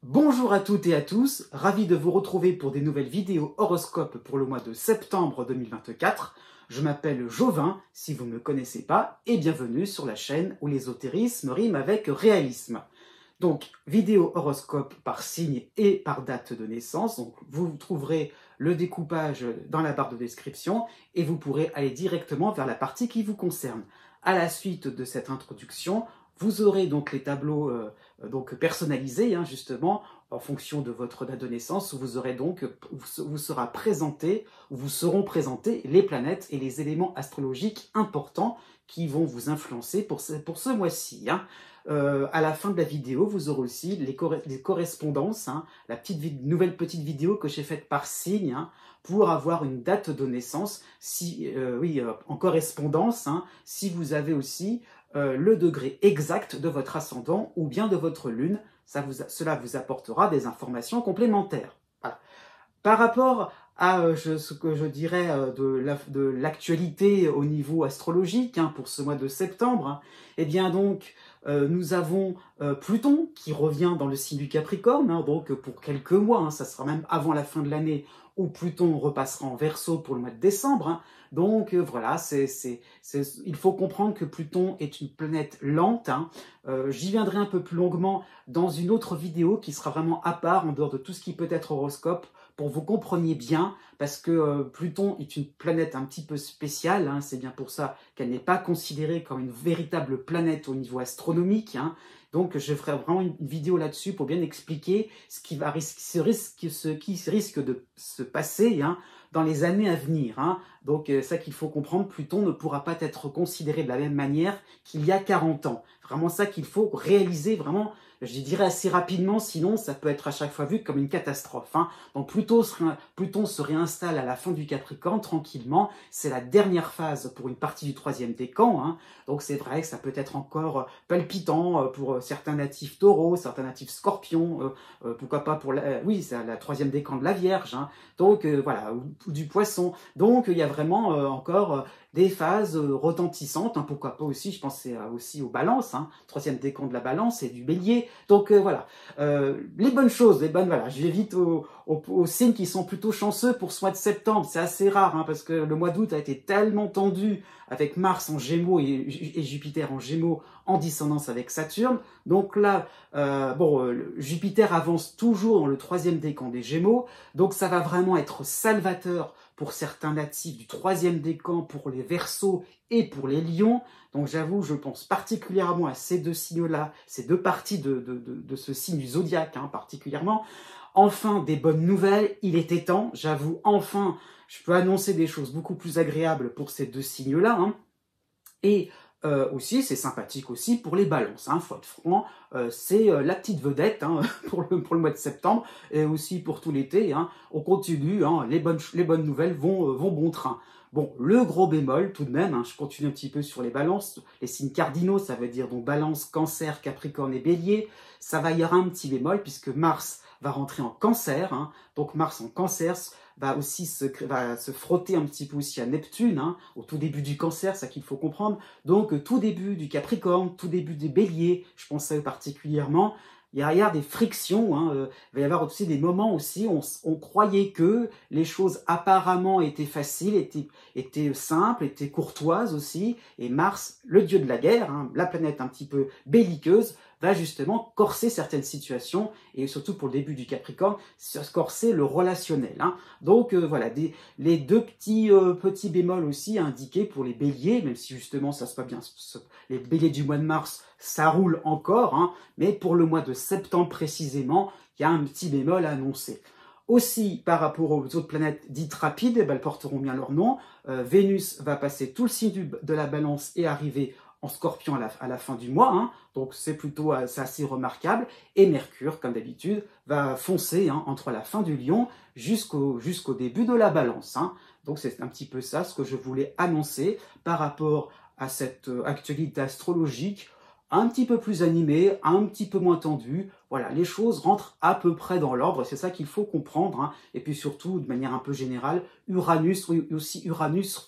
Bonjour à toutes et à tous, ravi de vous retrouver pour des nouvelles vidéos horoscopes pour le mois de septembre 2024. Je m'appelle Jovin, si vous ne me connaissez pas, et bienvenue sur la chaîne où l'ésotérisme rime avec réalisme. Donc, vidéo horoscope par signe et par date de naissance. Donc, vous trouverez le découpage dans la barre de description et vous pourrez aller directement vers la partie qui vous concerne. À la suite de cette introduction, vous aurez donc les tableaux donc personnalisés, justement, en fonction de votre date de naissance, où vous aurez donc, vous sera présenté, où vous seront présentés les planètes et les éléments astrologiques importants qui vont vous influencer pour ce mois-ci. À la fin de la vidéo, vous aurez aussi les correspondances, la nouvelle petite vidéo que j'ai faite par signe, pour avoir une date de naissance, en correspondance, si vous avez aussi le degré exact de votre ascendant ou bien de votre lune, cela vous apportera des informations complémentaires. Voilà. Par rapport à ce que je dirais de l'actualité au niveau astrologique pour ce mois de septembre, eh bien donc nous avons Pluton qui revient dans le signe du Capricorne, donc pour quelques mois, ça sera même avant la fin de l'année où Pluton repassera en Verseau pour le mois de décembre. Donc voilà, il faut comprendre que Pluton est une planète lente. J'y viendrai un peu plus longuement dans une autre vidéo qui sera vraiment à part, en dehors de tout ce qui peut être horoscope, pour que vous compreniez bien, parce que Pluton est une planète un petit peu spéciale, c'est bien pour ça qu'elle n'est pas considérée comme une véritable planète au niveau astronomique. Donc je ferai vraiment une vidéo là-dessus pour bien expliquer ce qui risque de se passer dans les années à venir. Donc ça qu'il faut comprendre, Pluton ne pourra pas être considéré de la même manière qu'il y a 40 ans. Vraiment ça qu'il faut réaliser vraiment, je dirais assez rapidement, sinon ça peut être à chaque fois vu comme une catastrophe. Donc Pluton se réinstalle à la fin du Capricorne tranquillement. C'est la dernière phase pour une partie du troisième décan. Donc c'est vrai que ça peut être encore palpitant pour certains natifs taureaux, certains natifs scorpions, pourquoi pas pour c'est la troisième décan de la Vierge. Donc voilà, ou du Poisson. Donc il y a vraiment encore des phases retentissantes, pourquoi pas aussi, je pensais aussi aux balances, troisième décan de la balance et du bélier. Donc voilà, les bonnes choses, voilà, je vais vite aux signes qui sont plutôt chanceux pour ce mois de septembre. C'est assez rare, parce que le mois d'août a été tellement tendu avec Mars en Gémeaux et Jupiter en Gémeaux en dissonance avec Saturne. Donc là, Jupiter avance toujours dans le troisième décan des Gémeaux, donc ça va vraiment être salvateur pour certains natifs du troisième décan, pour les Verseaux et pour les Lions. Donc j'avoue, je pense particulièrement à ces deux signes-là, ces deux parties de ce signe du zodiaque particulièrement. Enfin, des bonnes nouvelles, il était temps, j'avoue, enfin, je peux annoncer des choses beaucoup plus agréables pour ces deux signes-là. Et aussi, c'est sympathique aussi pour les balances, faut être franc, c'est la petite vedette pour le mois de septembre, et aussi pour tout l'été. On continue, les bonnes nouvelles vont bon train. Bon, le gros bémol tout de même, je continue un petit peu sur les balances, les signes cardinaux, ça veut dire donc balance, cancer, capricorne et bélier, ça va y avoir un petit bémol puisque Mars va rentrer en cancer, donc Mars en cancer va aussi se frotter un petit peu aussi à Neptune, au tout début du cancer, ça qu'il faut comprendre, donc tout début du capricorne, tout début des béliers, je pense à eux particulièrement. Il y a des frictions, il va y avoir aussi des moments aussi où on croyait que les choses apparemment étaient faciles, étaient simples, étaient courtoises aussi, et Mars, le dieu de la guerre, la planète un petit peu belliqueuse, va justement corser certaines situations, et surtout pour le début du Capricorne, corser le relationnel. Donc voilà, les deux petits bémols aussi indiqués pour les béliers, même si justement ça se passe bien, les béliers du mois de mars, ça roule encore, mais pour le mois de septembre précisément, il y a un petit bémol à annoncer. Aussi, par rapport aux autres planètes dites rapides, elles porteront bien leur nom. Vénus va passer tout le signe de la balance et arriver en Scorpion à la fin du mois, donc c'est assez remarquable. Et Mercure, comme d'habitude, va foncer entre la fin du Lion jusqu'au début de la balance. Donc c'est un petit peu ça ce que je voulais annoncer par rapport à cette actualité astrologique, un petit peu plus animée, un petit peu moins tendue. Voilà, les choses rentrent à peu près dans l'ordre, c'est ça qu'il faut comprendre. Et puis surtout, de manière un peu générale, Uranus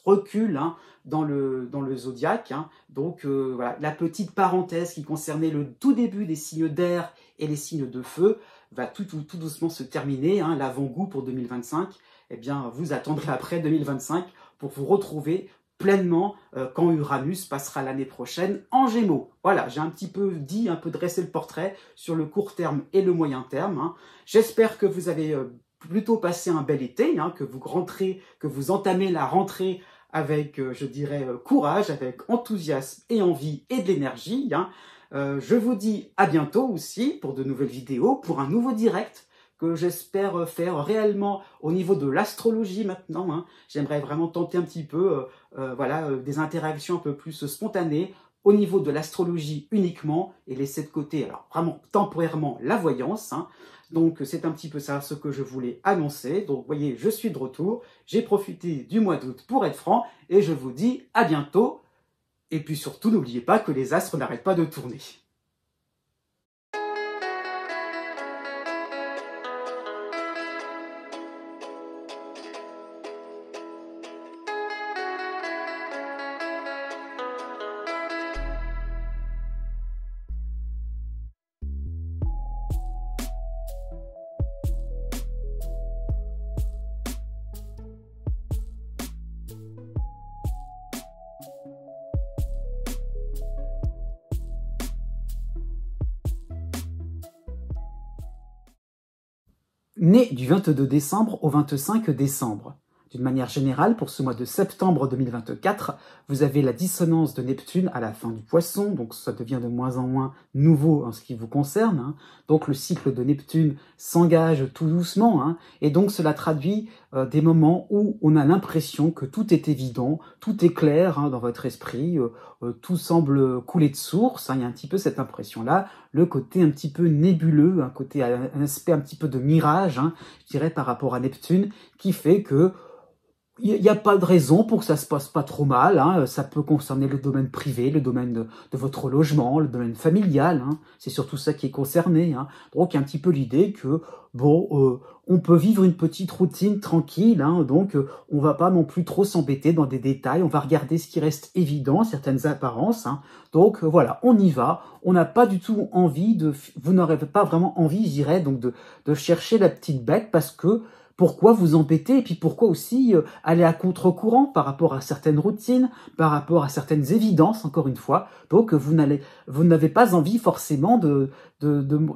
recule dans le zodiaque. Donc voilà, la petite parenthèse qui concernait le tout début des signes d'air et les signes de feu va tout doucement se terminer, hein, l'avant-goût pour 2025, eh bien, vous attendrez après 2025 pour vous retrouver pleinement quand Uranus passera l'année prochaine en Gémeaux. Voilà, j'ai un petit peu dit, un peu dressé le portrait sur le court terme et le moyen terme, hein. J'espère que vous avez plutôt passé un bel été, hein, que vous entamez la rentrée avec, je dirais, courage, avec enthousiasme et envie et de l'énergie, hein. Je vous dis à bientôt aussi pour de nouvelles vidéos, pour un nouveau direct que j'espère faire réellement au niveau de l'astrologie maintenant, hein. J'aimerais vraiment tenter un petit peu voilà, des interactions un peu plus spontanées au niveau de l'astrologie uniquement et laisser de côté, alors vraiment temporairement, la voyance, hein. Donc c'est un petit peu ça ce que je voulais annoncer. Donc vous voyez, je suis de retour, j'ai profité du mois d'août pour être franc et je vous dis à bientôt. Et puis surtout, n'oubliez pas que les astres n'arrêtent pas de tourner. Né du 22 décembre au 25 décembre. D'une manière générale, pour ce mois de septembre 2024, vous avez la dissonance de Neptune à la fin du Poisson, donc ça devient de moins en moins nouveau en ce qui vous concerne, hein. Donc le cycle de Neptune s'engage tout doucement, hein, et donc cela traduit des moments où on a l'impression que tout est évident, tout est clair, hein, dans votre esprit, tout semble couler de source, hein, il y a un petit peu cette impression-là, le côté un petit peu nébuleux, un aspect un petit peu de mirage, hein, je dirais, par rapport à Neptune, qui fait que il n'y a pas de raison pour que ça se passe pas trop mal, hein. Ça peut concerner le domaine privé, le domaine de votre logement, le domaine familial, hein. C'est surtout ça qui est concerné, hein. Donc il y a un petit peu l'idée que, bon, on peut vivre une petite routine tranquille, hein. Donc on va pas non plus trop s'embêter dans des détails, on va regarder ce qui reste évident, certaines apparences, hein. Donc voilà, on y va, on n'a pas du tout envie vous n'aurez pas vraiment envie, je dirais, donc de chercher la petite bête, parce que pourquoi vous embêter, et puis pourquoi aussi aller à contre-courant par rapport à certaines routines, par rapport à certaines évidences, encore une fois. Donc vous n'avez pas envie forcément de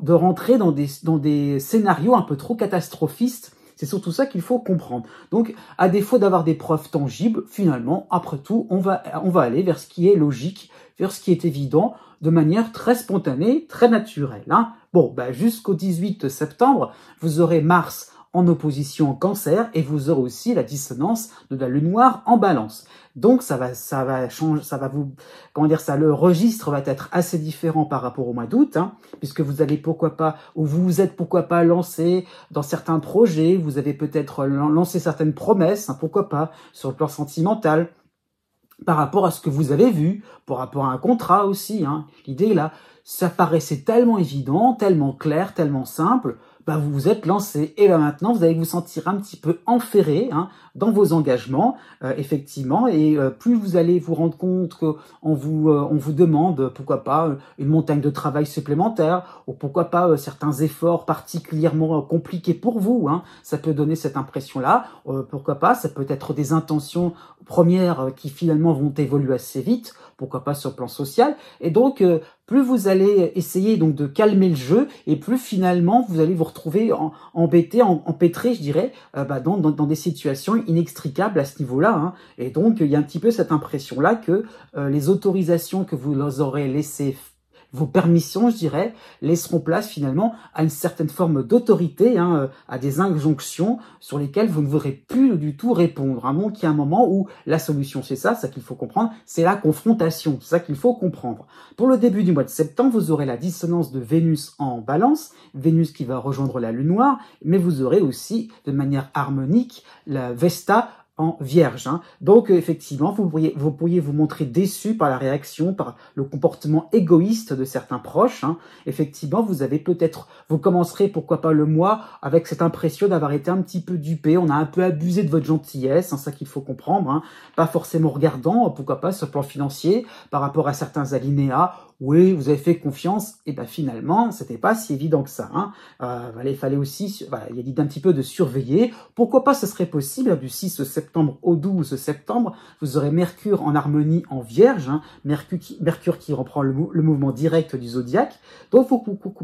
rentrer dans des scénarios un peu trop catastrophistes. C'est surtout ça qu'il faut comprendre. Donc, à défaut d'avoir des preuves tangibles, finalement, après tout, on va aller vers ce qui est logique, vers ce qui est évident, de manière très spontanée, très naturelle, hein. Bon, jusqu'au 18 septembre, vous aurez Mars en opposition en Cancer, et vous aurez aussi la dissonance de la Lune noire en Balance. Donc ça va changer, le registre va être assez différent par rapport au mois d'août, hein, puisque vous allez vous êtes pourquoi pas lancé dans certains projets, vous avez peut-être lancé certaines promesses, hein, pourquoi pas, sur le plan sentimental, par rapport à ce que vous avez vu, par rapport à un contrat aussi, hein. L'idée là, ça paraissait tellement évident, tellement clair, tellement simple, vous vous êtes lancé, et maintenant vous allez vous sentir un petit peu enferré, hein, dans vos engagements, effectivement, et plus vous allez vous rendre compte qu'on vous demande, pourquoi pas, une montagne de travail supplémentaire, ou pourquoi pas certains efforts particulièrement compliqués pour vous, hein, ça peut donner cette impression-là, pourquoi pas, ça peut être des intentions premières qui finalement vont évoluer assez vite, pourquoi pas sur le plan social, et donc plus vous allez essayer donc de calmer le jeu, et plus finalement vous allez vous retrouver embêté, empêtré, je dirais, dans des situations inextricables à ce niveau-là, hein. Et donc il y a un petit peu cette impression-là que les autorisations que vous aurez laissées, vos permissions, je dirais, laisseront place finalement à une certaine forme d'autorité, hein, à des injonctions sur lesquelles vous ne voudrez plus du tout répondre. Donc il y a un moment où la solution, c'est ça qu'il faut comprendre, c'est la confrontation, c'est ça qu'il faut comprendre. Pour le début du mois de septembre, vous aurez la dissonance de Vénus en Balance, Vénus qui va rejoindre la Lune noire, mais vous aurez aussi, de manière harmonique, la Vesta en Vierge, hein. Donc effectivement, vous pourriez vous montrer déçu par la réaction, par le comportement égoïste de certains proches, hein. Effectivement, vous commencerez, pourquoi pas, le mois avec cette impression d'avoir été un petit peu dupé, on a un peu abusé de votre gentillesse, hein, ça qu'il faut comprendre, hein. Pas forcément regardant, pourquoi pas, sur le plan financier, par rapport à certains alinéas, oui, vous avez fait confiance, et ben finalement, c'était pas si évident que ça. Hein. Il fallait aussi, voilà, il y a dit d'un petit peu de surveiller. Pourquoi pas, ce serait possible, du 6 septembre au 12 septembre, vous aurez Mercure en harmonie en Vierge, hein, Mercure qui reprend le mouvement direct du zodiaque. Donc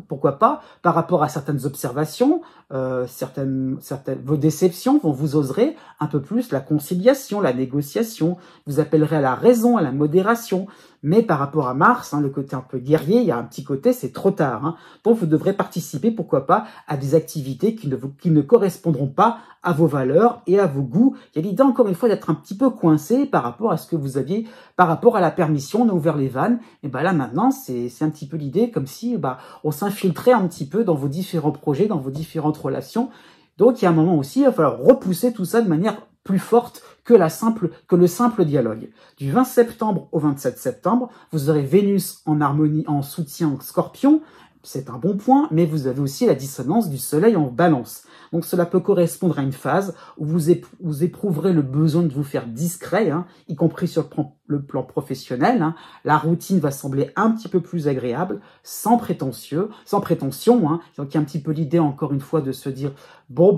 pourquoi pas, par rapport à certaines observations, vos déceptions, vous oserez un peu plus la conciliation, la négociation, vous appellerez à la raison, à la modération. Mais par rapport à Mars, hein, le côté un peu guerrier, il y a un petit côté, c'est trop tard. Hein. Donc vous devrez participer, pourquoi pas, à des activités qui ne correspondront pas à vos valeurs et à vos goûts. Il y a l'idée, encore une fois, d'être un petit peu coincé par rapport à ce que vous aviez, par rapport à la permission, on a ouvert les vannes. Et ben là, maintenant, c'est un petit peu l'idée, comme si on s'infiltrait un petit peu dans vos différents projets, dans vos différentes relations. Donc il y a un moment aussi, il va falloir repousser tout ça de manière plus forte que le simple dialogue. Du 20 septembre au 27 septembre, vous aurez Vénus en harmonie, en soutien Scorpion. C'est un bon point, mais vous avez aussi la dissonance du Soleil en Balance. Donc cela peut correspondre à une phase où vous éprouverez le besoin de vous faire discret, hein, y compris sur le plan professionnel. Hein. La routine va sembler un petit peu plus agréable, sans prétention. Hein. Donc il y a un petit peu l'idée, encore une fois, de se dire, bon,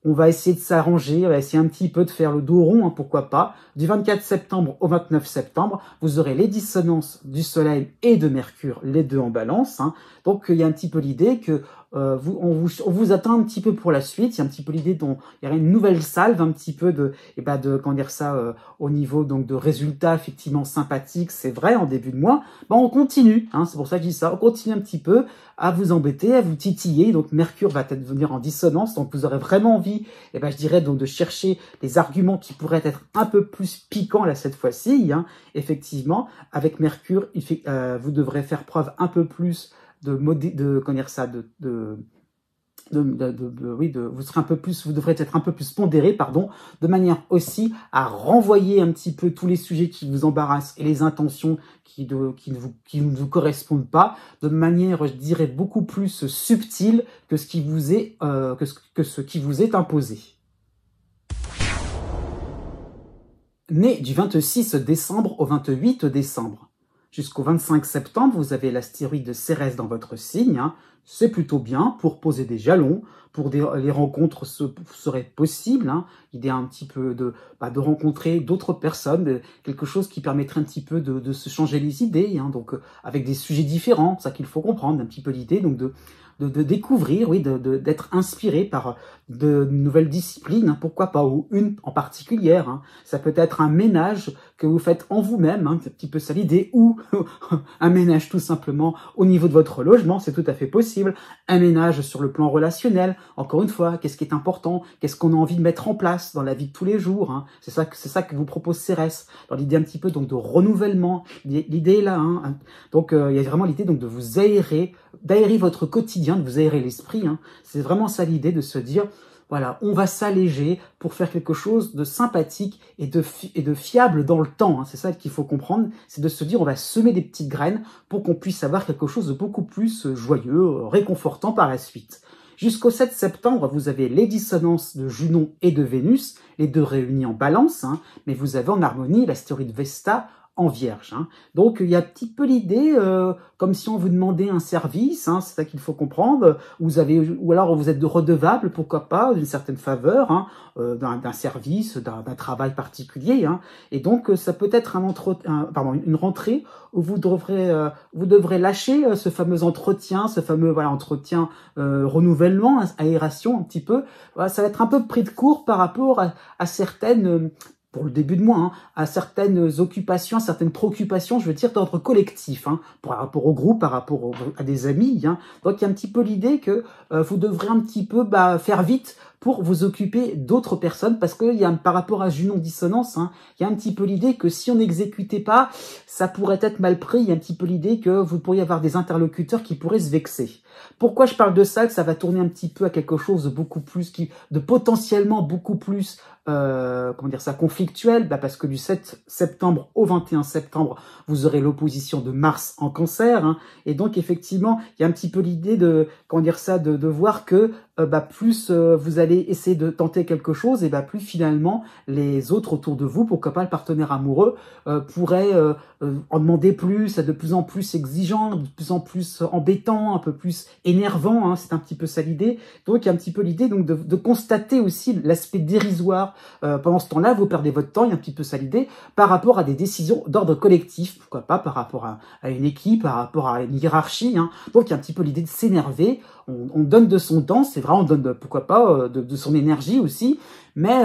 on va essayer de s'arranger, on va essayer un petit peu de faire le dos rond, hein, pourquoi pas. Du 24 septembre au 29 septembre, vous aurez les dissonances du Soleil et de Mercure, les deux en Balance. Hein. Donc il y a un petit peu l'idée que on vous attend un petit peu pour la suite. Il y a un petit peu l'idée dont il y aura une nouvelle salve, un petit peu comment dire ça, au niveau donc de résultats effectivement sympathiques. C'est vrai, en début de mois, on continue. Hein, c'est pour ça que je dis ça. On continue un petit peu à vous embêter, à vous titiller. Donc Mercure va peut-être venir en dissonance. Donc vous aurez vraiment envie, je dirais donc de chercher les arguments qui pourraient être un peu plus piquants là cette fois-ci. Hein. Effectivement, avec Mercure, vous devrez faire preuve un peu plus vous devrez être un peu plus pondéré, de manière aussi à renvoyer un petit peu tous les sujets qui vous embarrassent et les intentions qui ne vous correspondent pas, de manière, je dirais, beaucoup plus subtile que ce qui vous est, ce qui vous est imposé. Né du 26 décembre au 28 décembre. Jusqu'au 25 septembre, vous avez l'astéroïde de Cérès dans votre signe. Hein. C'est plutôt bien pour poser des jalons, pour les rencontres seraient possibles. Hein. L'idée un petit peu de rencontrer d'autres personnes, quelque chose qui permettrait un petit peu de se changer les idées, hein. Donc avec des sujets différents, c'est ça qu'il faut comprendre, un petit peu l'idée donc de découvrir, oui, d'être inspiré par de nouvelles disciplines, hein, pourquoi pas, ou une en particulière. Hein. Ça peut être un ménage que vous faites en vous-même, hein, c'est un petit peu ça l'idée, ou un ménage tout simplement au niveau de votre logement, c'est tout à fait possible. Un ménage sur le plan relationnel, encore une fois, qu'est-ce qui est important, qu'est-ce qu'on a envie de mettre en place dans la vie de tous les jours. Hein. C'est ça que vous propose Cérès. Dans l'idée un petit peu donc de renouvellement, l'idée est là. Hein. Donc il y a vraiment l'idée donc de vous d'aérer votre quotidien, de vous aérer l'esprit. Hein. C'est vraiment ça l'idée de se dire, voilà, on va s'alléger pour faire quelque chose de sympathique et de fiable dans le temps. Hein. C'est ça qu'il faut comprendre, c'est de se dire, on va semer des petites graines pour qu'on puisse avoir quelque chose de beaucoup plus joyeux, réconfortant par la suite. Jusqu'au 7 septembre, vous avez les dissonances de Junon et de Vénus, les deux réunis en Balance, hein, mais vous avez en harmonie l'astéroïde Vesta en Vierge. Hein. Donc il y a un petit peu l'idée, comme si on vous demandait un service, hein, c'est ça qu'il faut comprendre, ou alors vous êtes redevable, pourquoi pas, d'une certaine faveur, hein, d'un service, d'un travail particulier. Hein. Et donc ça peut être une rentrée où vous devrez lâcher ce fameux entretien, entretien renouvellement, aération un petit peu. Voilà, ça va être un peu pris de court par rapport à certaines pour le début de mois, hein, à certaines occupations, à certaines préoccupations, je veux dire, d'ordre collectif, hein, par rapport au groupe, par rapport à des amis. Hein. Donc, il y a un petit peu l'idée que vous devrez un petit peu faire vite pour vous occuper d'autres personnes, parce que par rapport à Junon dissonance, hein, il y a un petit peu l'idée que si on n'exécutait pas, ça pourrait être mal pris. Il y a un petit peu l'idée que vous pourriez avoir des interlocuteurs qui pourraient se vexer. Pourquoi je parle de ça, que ça va tourner un petit peu à quelque chose de beaucoup plus, de potentiellement beaucoup plus, conflictuel, parce que du 7 septembre au 21 septembre, vous aurez l'opposition de Mars en Cancer, hein, et donc effectivement, il y a un petit peu l'idée de voir que plus vous allez essayer de tenter quelque chose, et plus finalement les autres autour de vous, pourquoi pas le partenaire amoureux, pourrait en demander plus, être de plus en plus exigeant, de plus en plus embêtant, un peu plus énervant, hein, c'est un petit peu ça l'idée. Donc il y a un petit peu l'idée donc de constater aussi l'aspect dérisoire. Pendant ce temps-là, vous perdez votre temps, il y a un petit peu ça l'idée, par rapport à des décisions d'ordre collectif, pourquoi pas par rapport à une équipe, par rapport à une hiérarchie, hein. Donc il y a un petit peu l'idée de s'énerver, on donne de son temps, c'est vrai, on donne pourquoi pas de son énergie aussi, mais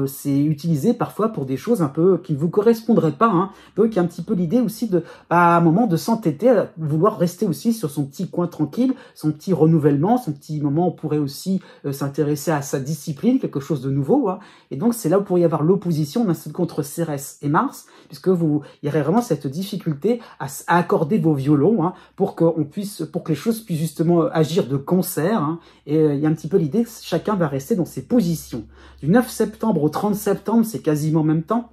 c'est utilisé parfois pour des choses un peu qui ne vous correspondraient pas, hein. Donc il y a un petit peu l'idée aussi de, à un moment, de s'entêter, à vouloir rester aussi sur son petit coin tranquille, son petit renouvellement, son petit moment où on pourrait aussi s'intéresser à sa discipline, quelque chose de nouveau, hein. Et donc c'est là où pourrait y avoir l'opposition d'un seul contre Cérès et Mars, puisque il y aurait vraiment cette difficulté à accorder vos violons, hein, pour que les choses puissent justement agir de concert, hein. Et il y a un petit peu l'idée que chacun va rester dans ses positions. Du 9 septembre au 30 septembre, c'est quasiment en même temps.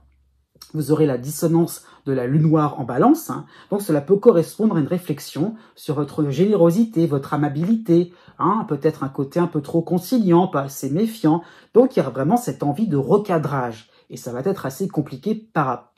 Vous aurez la dissonance de la lune noire en balance, hein. Donc cela peut correspondre à une réflexion sur votre générosité, votre amabilité, hein, peut-être un côté un peu trop conciliant, pas assez méfiant. Donc il y a vraiment cette envie de recadrage. Et ça va être assez compliqué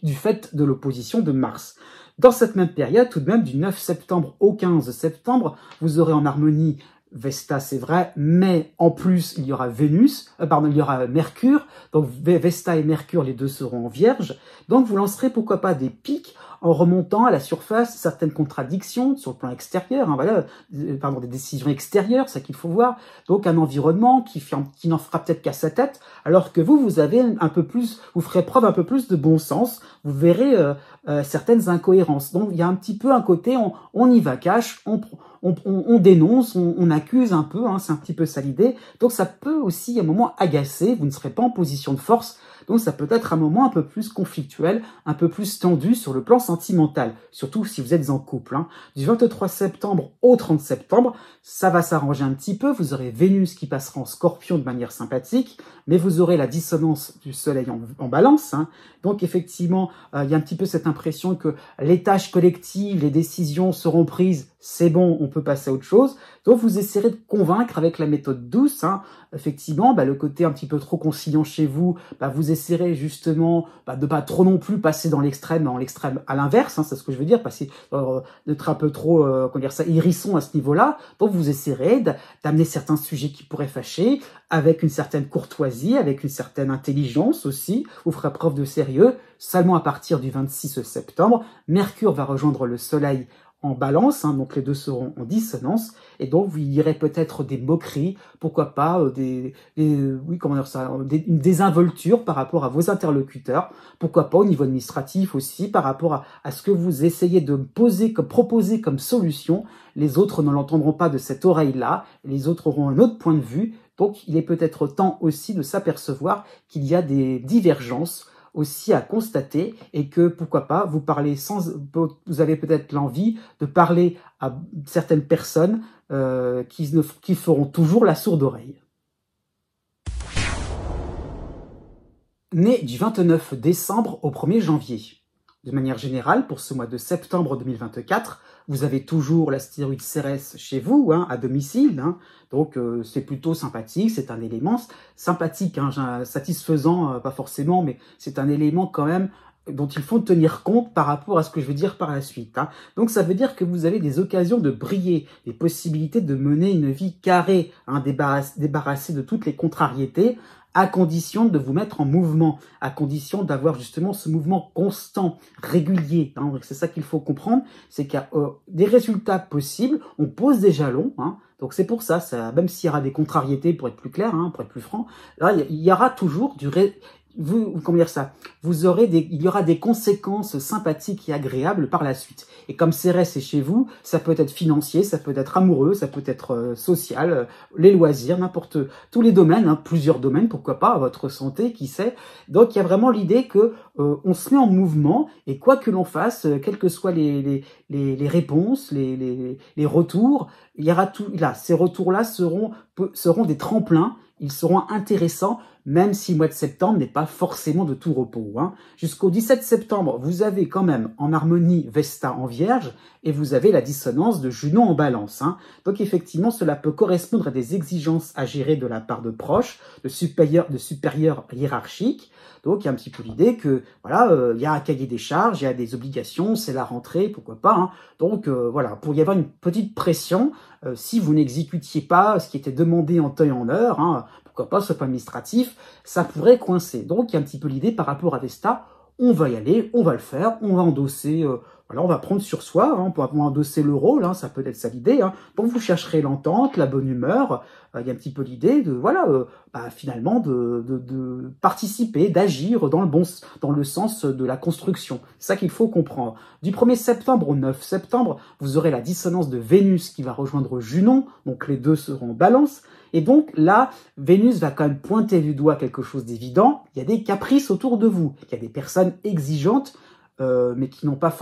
du fait de l'opposition de Mars. Dans cette même période, tout de même, du 9 septembre au 15 septembre, vous aurez en harmonie Vesta, c'est vrai, mais en plus, il y aura il y aura Mercure. Donc Vesta et Mercure, les deux seront en Vierge. Donc vous lancerez pourquoi pas des pics en remontant à la surface certaines contradictions sur le plan extérieur, hein, voilà, des décisions extérieures, c'est ça qu'il faut voir. Donc un environnement qui n'en fera peut-être qu'à sa tête, alors que vous avez vous ferez preuve un peu plus de bon sens. Vous verrez certaines incohérences. Donc il y a un petit peu un côté, on y va cash, on dénonce, on accuse un peu, hein, c'est un petit peu ça l'idée. Donc ça peut aussi à un moment agacer, vous ne serez pas en position de force, donc ça peut être un moment un peu plus conflictuel, un peu plus tendu sur le plan sentimental, surtout si vous êtes en couple, hein. Du 23 septembre au 30 septembre, ça va s'arranger un petit peu, vous aurez Vénus qui passera en Scorpion de manière sympathique, mais vous aurez la dissonance du Soleil en Balance, hein. Donc effectivement, il y a un petit peu cette impression que les tâches collectives, les décisions seront prises, c'est bon, on peut passer à autre chose. Donc vous essaierez de convaincre avec la méthode douce, hein. Effectivement, le côté un petit peu trop conciliant chez vous, vous essaierez justement de pas trop non plus passer dans l'extrême à l'inverse, hein, c'est ce que je veux dire, passer d'être un peu trop hérisson à ce niveau-là. Donc vous essaierez d'amener certains sujets qui pourraient fâcher avec une certaine courtoisie, avec une certaine intelligence aussi. Vous ferez preuve de sérieux. Seulement à partir du 26 septembre, Mercure va rejoindre le Soleil en Balance, hein, donc les deux seront en dissonance, et donc vous y aurez peut-être des moqueries, pourquoi pas une désinvolture par rapport à vos interlocuteurs, pourquoi pas au niveau administratif aussi, par rapport à ce que vous essayez de proposer comme solution. Les autres ne l'entendront pas de cette oreille-là, les autres auront un autre point de vue, donc il est peut-être temps aussi de s'apercevoir qu'il y a des divergences aussi à constater, et que pourquoi pas vous avez peut-être l'envie de parler à certaines personnes qui feront toujours la sourde oreille. Né du 29 décembre au 1er janvier. De manière générale, pour ce mois de septembre 2024, vous avez toujours l'astéroïde Cérès chez vous, hein, à domicile, hein. Donc c'est plutôt sympathique, c'est un élément sympathique, hein, satisfaisant, pas forcément, mais c'est un élément quand même dont il faut tenir compte par rapport à ce que je veux dire par la suite, hein. Donc ça veut dire que vous avez des occasions de briller, des possibilités de mener une vie carrée, hein, débarrassée de toutes les contrariétés, à condition de vous mettre en mouvement, à condition d'avoir justement ce mouvement constant, régulier, hein. C'est ça qu'il faut comprendre, c'est qu'il y a des résultats possibles, on pose des jalons, hein. Donc c'est pour ça, même s'il y aura des contrariétés, pour être plus clair, hein, pour être plus franc, là il y aura toujours il y aura des conséquences sympathiques et agréables par la suite. Et comme Cérès est chez vous, ça peut être financier, ça peut être amoureux, ça peut être social, les loisirs, tous les domaines, hein, plusieurs domaines, pourquoi pas, votre santé, qui sait. Donc il y a vraiment l'idée que on se met en mouvement, et quoi que l'on fasse, quelles que soient les réponses, les retours, il y aura tout là. Ces retours-là seront seront des tremplins, ils seront intéressants, même si le mois de septembre n'est pas forcément de tout repos. Hein. Jusqu'au 17 septembre, vous avez quand même en harmonie Vesta en Vierge et vous avez la dissonance de Junon en Balance. Hein. Donc effectivement, cela peut correspondre à des exigences à gérer de la part de proches, de supérieurs hiérarchiques. Donc il y a un petit peu l'idée que voilà, il y a un cahier des charges, il y a des obligations, c'est la rentrée, pourquoi pas. Hein. Donc voilà, pour y avoir une petite pression, si vous n'exécutiez pas ce qui était demandé en temps et en heure, hein, pourquoi pas, soit administratif, ça pourrait coincer. Donc, il y a un petit peu l'idée par rapport à Vesta, on va y aller, on va le faire, on va endosser, voilà, on va prendre sur soi, hein, pour endosser le rôle, hein, ça peut être ça l'idée. Hein. Donc, vous chercherez l'entente, la bonne humeur, il y a un petit peu l'idée de, voilà, finalement, de participer, d'agir dans le sens de la construction. C'est ça qu'il faut comprendre. Du 1er septembre au 9 septembre, vous aurez la dissonance de Vénus qui va rejoindre Junon, donc les deux seront en balance. Et donc là, Vénus va quand même pointer du doigt quelque chose d'évident. Il y a des caprices autour de vous. Il y a des personnes exigeantes, mais qui n'ont pas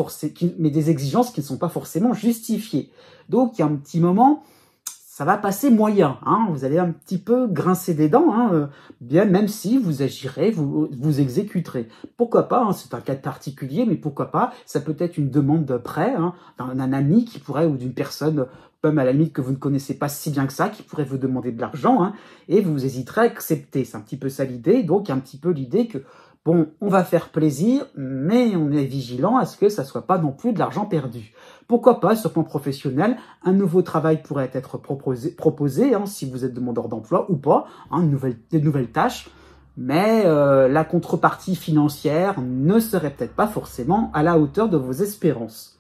mais des exigences qui ne sont pas forcément justifiées. Donc il y a un petit moment, ça va passer moyen. Hein, vous allez un petit peu grincer des dents, hein, bien même si vous agirez, vous exécuterez. Pourquoi pas, hein, c'est un cas particulier, mais pourquoi pas, ça peut être une demande de prêt, hein, d'un ami qui pourrait, ou d'une personne, même à la limite que vous ne connaissez pas si bien que ça, qui pourrait vous demander de l'argent, hein, et vous hésiterez à accepter. C'est un petit peu ça l'idée, donc un petit peu l'idée que, bon, on va faire plaisir, mais on est vigilant à ce que ça soit pas non plus de l'argent perdu. Pourquoi pas, sur le plan professionnel, un nouveau travail pourrait être proposé hein, si vous êtes demandeur d'emploi ou pas, hein, des nouvelles tâches, mais la contrepartie financière ne serait peut-être pas forcément à la hauteur de vos espérances.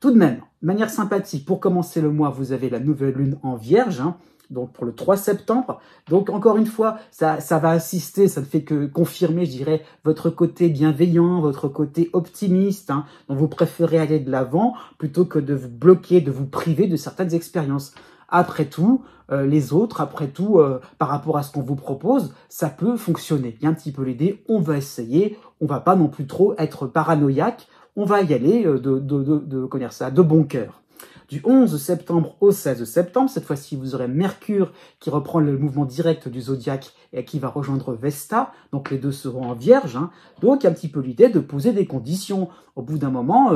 Tout de même, de manière sympathique, pour commencer le mois, vous avez la nouvelle lune en Vierge, hein, donc pour le 3 septembre. Donc encore une fois, ça va assister, ça ne fait que confirmer, je dirais, votre côté bienveillant, votre côté optimiste, hein, dont vous préférez aller de l'avant plutôt que de vous bloquer, de vous priver de certaines expériences. Après tout, les autres, après tout, par rapport à ce qu'on vous propose, ça peut fonctionner. Il y a un petit peu l'idée, on va essayer, on va pas non plus trop être paranoïaque, on va y aller de bon cœur. Du 11 septembre au 16 septembre, cette fois-ci, vous aurez Mercure qui reprend le mouvement direct du zodiaque et qui va rejoindre Vesta. Donc, les deux seront en Vierge. Hein. Donc, il y a un petit peu l'idée de poser des conditions. Au bout d'un moment,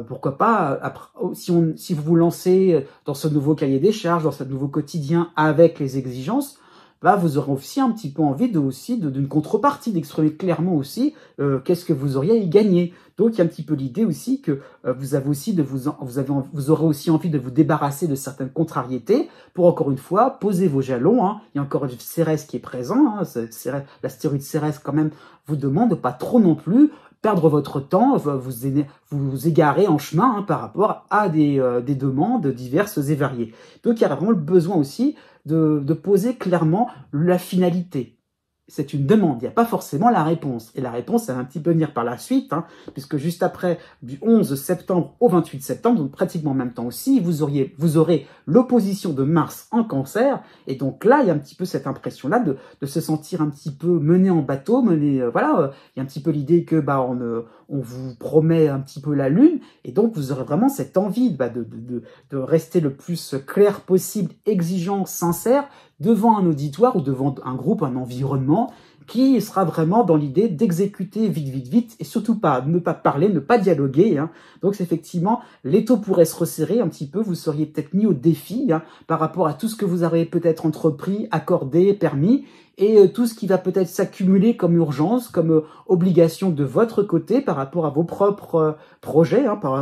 pourquoi pas, après, si vous vous lancez dans ce nouveau cahier des charges, dans ce nouveau quotidien avec les exigences, bah, vous aurez aussi un petit peu envie d'une contrepartie, d'exprimer clairement aussi qu'est-ce que vous auriez à y gagner. Donc, il y a un petit peu l'idée aussi que vous aurez aussi envie de vous débarrasser de certaines contrariétés pour, encore une fois, poser vos jalons. Hein. Il y a encore Cérès qui est présent. Hein. L'astéroïde Cérès, quand même, vous demande de pas trop non plus perdre votre temps, vous égarer en chemin hein, par rapport à des demandes diverses et variées. Donc, il y a vraiment le besoin aussi de poser clairement la finalité. C'est une demande, il n'y a pas forcément la réponse. Et la réponse, ça va un petit peu venir par la suite, hein, puisque juste après, du 11 septembre au 28 septembre, donc pratiquement en même temps aussi, vous aurez l'opposition de Mars en Cancer. Et donc là, il y a un petit peu cette impression-là de se sentir un petit peu mené en bateau, il y a un petit peu l'idée que on vous promet un petit peu la lune, et donc vous aurez vraiment cette envie de rester le plus clair possible, exigeant, sincère, devant un auditoire ou devant un groupe, un environnement, qui sera vraiment dans l'idée d'exécuter vite, et surtout pas, ne pas parler, ne pas dialoguer. Hein. Donc effectivement, l'étau pourrait se resserrer un petit peu, vous seriez peut-être mis au défi hein, par rapport à tout ce que vous avez peut-être entrepris, accordé, permis, et tout ce qui va peut-être s'accumuler comme urgence, comme obligation de votre côté par rapport à vos propres projets, hein, par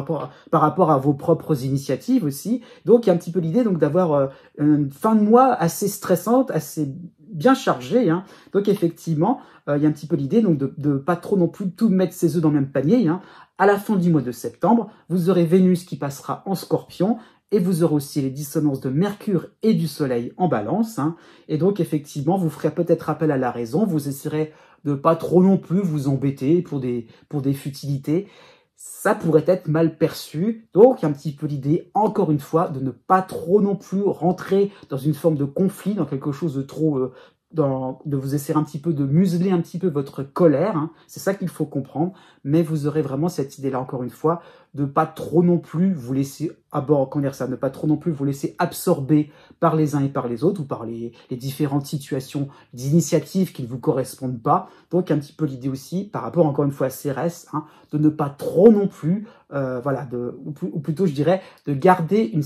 rapport à vos propres initiatives aussi. Donc il y a un petit peu l'idée donc d'avoir une fin de mois assez stressante, assez bien chargée. Hein. Donc effectivement, il y a un petit peu l'idée donc de pas trop non plus tout mettre ses œufs dans le même panier. Hein. À la fin du mois de septembre, vous aurez Vénus qui passera en Scorpion. Et vous aurez aussi les dissonances de Mercure et du Soleil en Balance. Hein. Et donc, effectivement, vous ferez peut-être appel à la raison. Vous essaierez de pas trop non plus vous embêter pour des futilités. Ça pourrait être mal perçu. Donc, il y a un petit peu l'idée, encore une fois, de ne pas trop non plus rentrer dans une forme de conflit, dans quelque chose de trop de vous essayer un petit peu de museler un petit peu votre colère, hein. C'est ça qu'il faut comprendre, mais vous aurez vraiment cette idée-là, encore une fois, de pas trop non plus vous laisser ne pas trop non plus vous laisser absorber par les uns et par les autres, ou par les différentes situations d'initiatives qui ne vous correspondent pas. Donc un petit peu l'idée aussi, par rapport encore une fois à CRS, hein, de ne pas trop non plus, voilà, ou plutôt je dirais, de garder une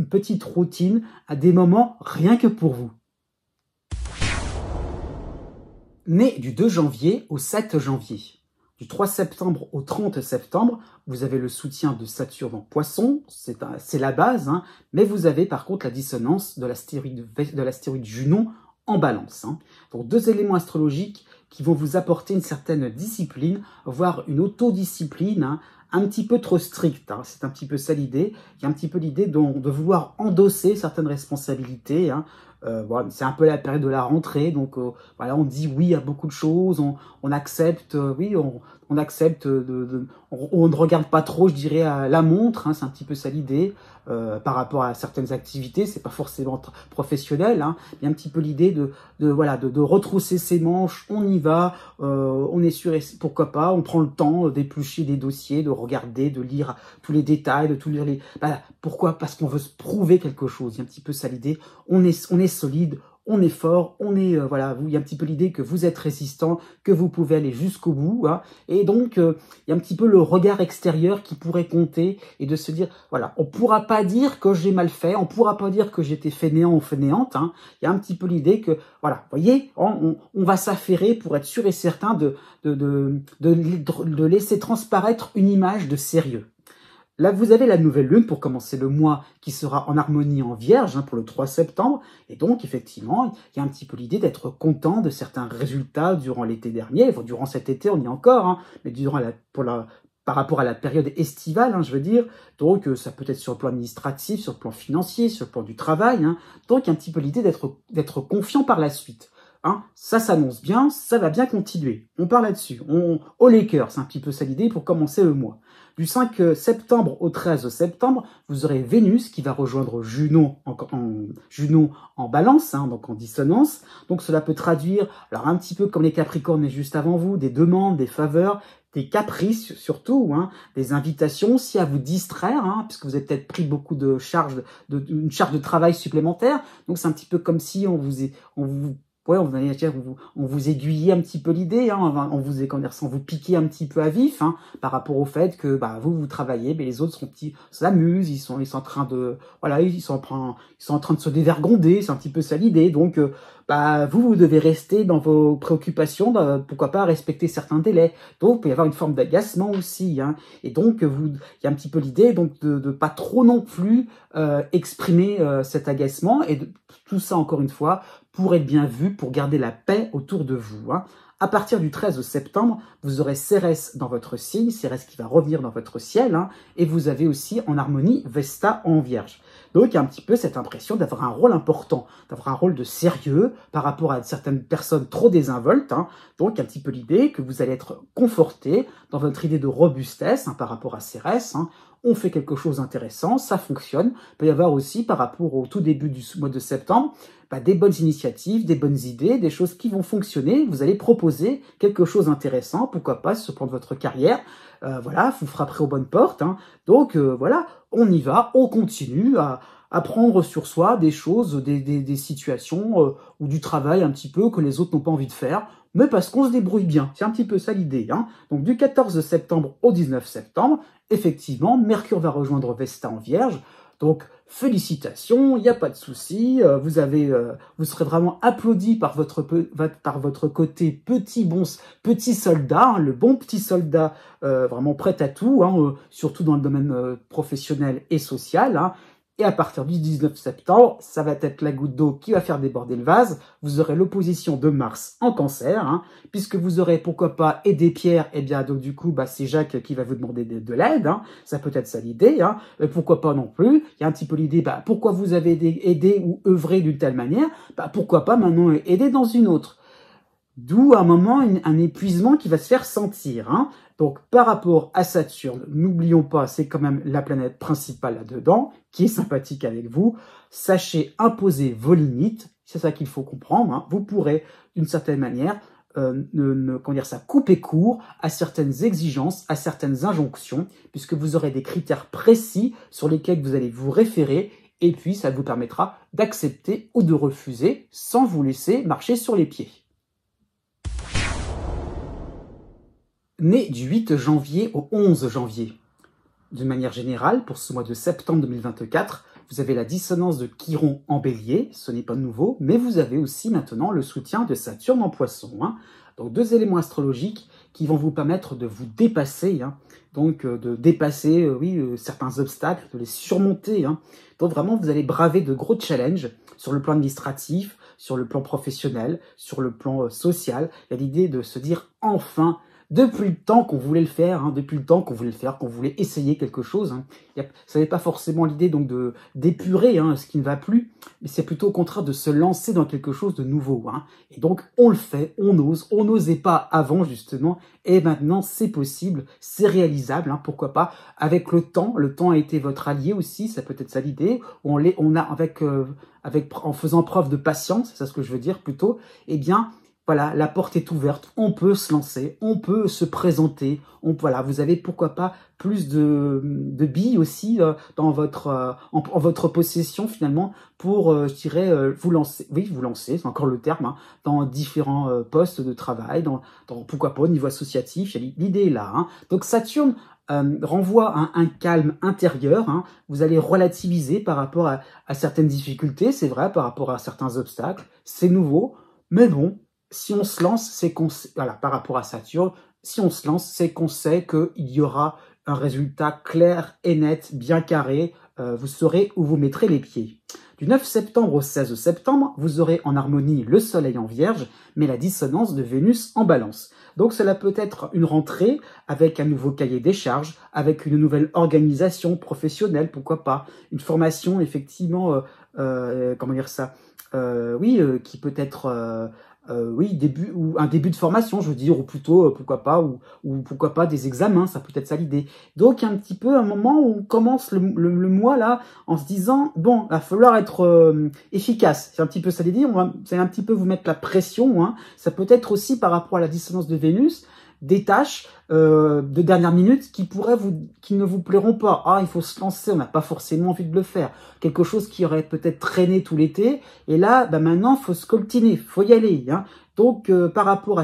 petite routine à des moments rien que pour vous. Né du 2 janvier au 7 janvier. Du 3 septembre au 30 septembre, vous avez le soutien de Saturne en Poisson, c'est la base, hein, mais vous avez par contre la dissonance de l'astéroïde Junon en Balance. Hein. Donc 2 éléments astrologiques qui vont vous apporter une certaine discipline, voire une autodiscipline, hein, un petit peu trop stricte. Hein. C'est un petit peu ça l'idée. Il y a un petit peu l'idée de vouloir endosser certaines responsabilités, hein. Bon, c'est un peu la période de la rentrée, donc voilà, on dit oui à beaucoup de choses, on accepte, oui, on accepte, on ne regarde pas trop, je dirais, à la montre, hein, c'est un petit peu ça l'idée, par rapport à certaines activités, c'est pas forcément professionnel, hein, il y a un petit peu l'idée de retrousser ses manches, on y va, on est sûr, et pourquoi pas, on prend le temps d'éplucher des dossiers, de regarder, de lire tous les détails, de tout lire les... Voilà, pourquoi? Parce qu'on veut se prouver quelque chose, il y a un petit peu ça l'idée, on est solide, on est fort, voilà, il y a un petit peu l'idée que vous êtes résistant, que vous pouvez aller jusqu'au bout, hein, et donc il y a un petit peu le regard extérieur qui pourrait compter, et de se dire, voilà, on pourra pas dire que j'ai mal fait, on pourra pas dire que j'étais fainéant ou fainéante, hein, il y a un petit peu l'idée que, voilà, vous voyez, on va s'affairer pour être sûr et certain de laisser transparaître une image de sérieux. Là, vous avez la nouvelle lune pour commencer le mois qui sera en harmonie en Vierge, hein, pour le 3 septembre. Et donc, effectivement, il y a un petit peu l'idée d'être content de certains résultats durant l'été dernier. Enfin, durant cet été, on y est encore, hein, mais par rapport à la période estivale, hein, je veux dire. Donc, ça peut être sur le plan administratif, sur le plan financier, sur le plan du travail. Hein. Donc, il y a un petit peu l'idée d'être confiant par la suite. Hein, ça s'annonce bien, ça va bien continuer. On part là-dessus. Au les cœurs, c'est un petit peu ça l'idée pour commencer le mois. Du 5 septembre au 13 septembre, vous aurez Vénus qui va rejoindre Junon en Balance, hein, donc en dissonance. Donc cela peut traduire, alors un petit peu comme les Capricornes juste avant vous, des demandes, des faveurs, des caprices surtout, hein, des invitations aussi à vous distraire, hein, puisque vous avez peut-être pris beaucoup de une charge de travail supplémentaire. Donc c'est un petit peu comme si on vous aiguillait un petit peu l'idée, hein, on vous piquait un petit peu à vif, hein, par rapport au fait que vous travaillez, mais les autres s'amusent, ils sont en train de se dévergonder, c'est un petit peu ça l'idée. Donc vous devez rester dans vos préoccupations, pourquoi pas respecter certains délais. Donc il peut y avoir une forme d'agacement aussi, hein, et donc il y a un petit peu l'idée donc de pas trop non plus exprimer cet agacement, et tout ça encore une fois pour être bien vu, pour garder la paix autour de vous. Hein. À partir du 13 septembre, vous aurez Cérès dans votre signe, Cérès qui va revenir dans votre ciel, hein, et vous avez aussi en harmonie Vesta en Vierge. Donc il y a un petit peu cette impression d'avoir un rôle important, d'avoir un rôle de sérieux par rapport à certaines personnes trop désinvoltes. Hein. Donc il y a un petit peu l'idée que vous allez être conforté dans votre idée de robustesse, hein, par rapport à Cérès. Hein. On fait quelque chose d'intéressant, ça fonctionne. Il peut y avoir aussi, par rapport au tout début du mois de septembre, des bonnes initiatives, des bonnes idées, des choses qui vont fonctionner. Vous allez proposer quelque chose d'intéressant, pourquoi pas sur le plan de votre carrière. Voilà, vous frapperez aux bonnes portes. Hein. Donc voilà, on y va, on continue à prendre sur soi des choses, des situations ou du travail un petit peu que les autres n'ont pas envie de faire, mais parce qu'on se débrouille bien. C'est un petit peu ça l'idée. Hein. Donc du 14 septembre au 19 septembre, effectivement, Mercure va rejoindre Vesta en Vierge. Donc, félicitations, il n'y a pas de souci, vous serez vraiment applaudi par votre côté petit soldat, hein, le bon petit soldat, vraiment prêt à tout, hein, surtout dans le domaine professionnel et social. Hein. Et à partir du 19 septembre, ça va être la goutte d'eau qui va faire déborder le vase. Vous aurez l'opposition de Mars en Cancer, hein, puisque vous aurez, pourquoi pas, aidé Pierre. Et bien, donc du coup, c'est Jacques qui va vous demander de l'aide. Hein. Ça peut être ça l'idée. Hein. Pourquoi pas non plus. Il y a un petit peu l'idée, pourquoi vous avez aidé ou œuvré d'une telle manière, pourquoi pas maintenant aider dans une autre. D'où à un moment un épuisement qui va se faire sentir. Hein. Donc par rapport à Saturne, n'oublions pas, c'est quand même la planète principale là-dedans, qui est sympathique avec vous. Sachez imposer vos limites. c'est ça qu'il faut comprendre, hein, vous pourrez d'une certaine manière couper court à certaines exigences, à certaines injonctions, puisque vous aurez des critères précis sur lesquels vous allez vous référer, et puis ça vous permettra d'accepter ou de refuser sans vous laisser marcher sur les pieds. Né du 8 janvier au 11 janvier. De manière générale, pour ce mois de septembre 2024, vous avez la dissonance de Chiron en Bélier, ce n'est pas nouveau, mais vous avez aussi maintenant le soutien de Saturne en Poisson. Hein. Donc deux éléments astrologiques qui vont vous permettre de vous dépasser, hein. Donc de dépasser certains obstacles, de les surmonter. Hein. Donc vraiment, vous allez braver de gros challenges sur le plan administratif, sur le plan professionnel, sur le plan social. Il y a l'idée de se dire enfin, depuis le temps qu'on voulait le faire, hein, qu'on voulait essayer quelque chose. Hein. Ça n'est pas forcément l'idée donc d'épurer ce qui ne va plus, mais c'est plutôt au contraire de se lancer dans quelque chose de nouveau. Hein. Et donc on le fait, on ose, on n'osait pas avant justement, et maintenant c'est possible, c'est réalisable, hein, pourquoi pas. Avec le temps a été votre allié aussi, ça peut être ça l'idée. En faisant preuve de patience, c'est ça ce que je veux dire plutôt, eh bien voilà, la porte est ouverte, on peut se lancer, on peut se présenter, vous avez pourquoi pas plus de billes aussi dans en votre possession finalement pour, vous lancer, c'est encore le terme, hein, dans différents postes de travail, dans pourquoi pas au niveau associatif, l'idée est là. Hein. Donc Saturne renvoie à un calme intérieur, hein. Vous allez relativiser par rapport à certaines difficultés, c'est vrai, par rapport à certains obstacles, c'est nouveau, mais bon, si on se lance, c'est qu'on par rapport à Saturne, si on se lance, c'est qu'on sait qu'il y aura un résultat clair et net, bien carré. Vous saurez où vous mettrez les pieds. Du 9 septembre au 16 septembre, vous aurez en harmonie le Soleil en Vierge, mais la dissonance de Vénus en Balance. Donc cela peut être une rentrée avec un nouveau cahier des charges, avec une nouvelle organisation professionnelle, pourquoi pas, une formation effectivement, qui peut être un début de formation, je veux dire, ou plutôt, pourquoi pas des examens, ça peut être ça l'idée. Donc, il y a un petit peu un moment où on commence le mois, là, en se disant, bon, il va falloir être efficace. C'est un petit peu ça l'idée, c'est un petit peu vous mettre la pression, hein. Ça peut être aussi par rapport à la dissonance de Vénus, des tâches de dernière minute qui ne vous plairont pas. Ah, il faut se lancer, on n'a pas forcément envie de le faire. Quelque chose qui aurait peut-être traîné tout l'été, et là, maintenant, il faut se coltiner, faut y aller. Hein. Donc, par rapport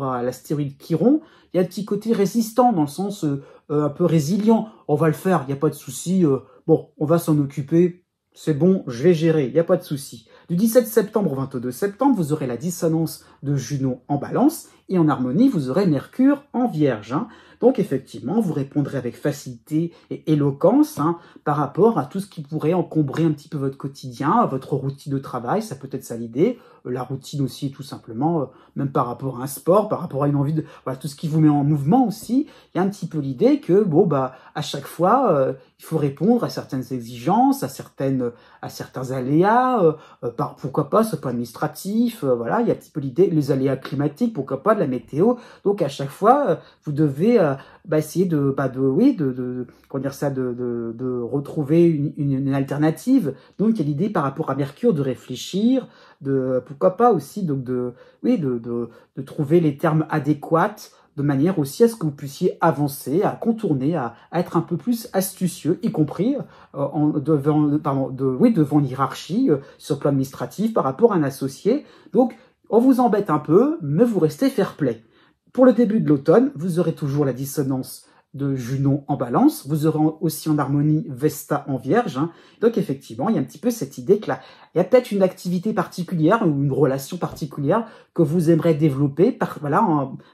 à l'astéroïde Chiron, il y a un petit côté résistant, dans le sens un peu résilient. On va le faire, il n'y a pas de souci. Bon, on va s'en occuper. C'est bon, je vais gérer, il n'y a pas de souci. Du 17 septembre au 22 septembre, vous aurez la dissonance de Junon en Balance, et en harmonie, vous aurez Mercure en Vierge. Hein. Donc effectivement, vous répondrez avec facilité et éloquence par rapport à tout ce qui pourrait encombrer un petit peu votre quotidien, votre routine de travail, ça peut être ça l'idée, la routine aussi tout simplement, même par rapport à un sport, par rapport à une envie de... Voilà, tout ce qui vous met en mouvement aussi, il y a un petit peu l'idée que, à chaque fois, il faut répondre à certaines exigences, à certains aléas, pourquoi pas, ce point administratif, il y a un petit peu l'idée, les aléas climatiques, pourquoi pas, de la météo. Donc à chaque fois, vous devez essayer de retrouver une alternative. Donc il y a l'idée par rapport à Mercure de réfléchir, pourquoi pas aussi de trouver les termes adéquats, de manière aussi à ce que vous puissiez avancer, à contourner, à être un peu plus astucieux, y compris devant l'hiérarchie, sur le plan administratif, par rapport à un associé. Donc, on vous embête un peu, mais vous restez fair-play. Pour le début de l'automne, vous aurez toujours la dissonance de Junon en Balance, vous aurez aussi en harmonie Vesta en Vierge. Hein. Donc effectivement, il y a un petit peu cette idée que là, il y a peut-être une activité particulière ou une relation particulière que vous aimeriez développer,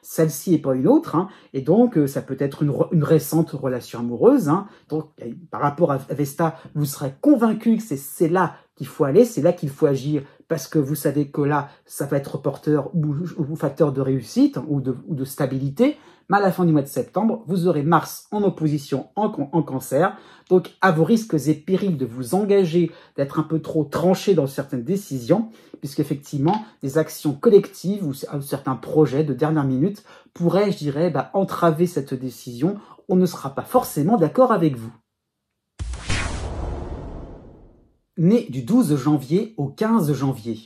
celle-ci et pas une autre. Hein. Et donc, ça peut être une récente relation amoureuse. Hein. Donc, par rapport à Vesta, vous serez convaincu que c'est là qu'il faut aller, c'est là qu'il faut agir, parce que vous savez que là, ça va être porteur ou facteur de réussite ou de stabilité. Mais à la fin du mois de septembre, vous aurez Mars en opposition en Cancer. Donc, à vos risques et périls de vous engager, d'être un peu trop tranché dans certaines décisions, puisqu'effectivement, des actions collectives ou certains projets de dernière minute pourraient, entraver cette décision. On ne sera pas forcément d'accord avec vous. Né du 12 janvier au 15 janvier.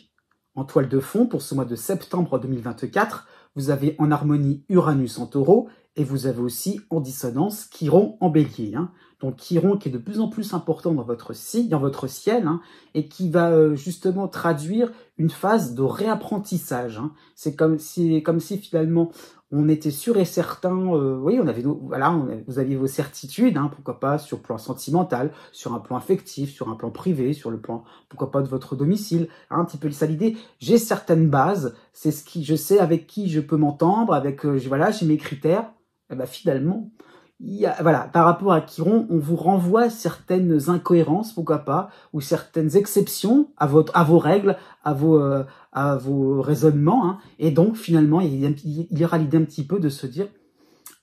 En toile de fond, pour ce mois de septembre 2024, vous avez en harmonie Uranus en taureau et vous avez aussi en dissonance Chiron en bélier. Donc Chiron qui est de plus en plus important dans votre signe, dans votre ciel, et qui va justement traduire une phase de réapprentissage. C'est comme si finalement on était sûr et certain, oui, vous aviez vos certitudes, pourquoi pas sur le plan sentimental, sur un plan affectif, sur un plan privé, sur le plan, pourquoi pas de votre domicile, un petit peu ça l'idée. J'ai certaines bases, c'est ce qui, je sais avec qui je peux m'entendre, avec, voilà, j'ai mes critères. Et ben finalement, voilà, par rapport à Chiron, on vous renvoie certaines incohérences, pourquoi pas, ou certaines exceptions à vos règles, à vos raisonnements, et donc finalement, il y aura l'idée un petit peu de se dire,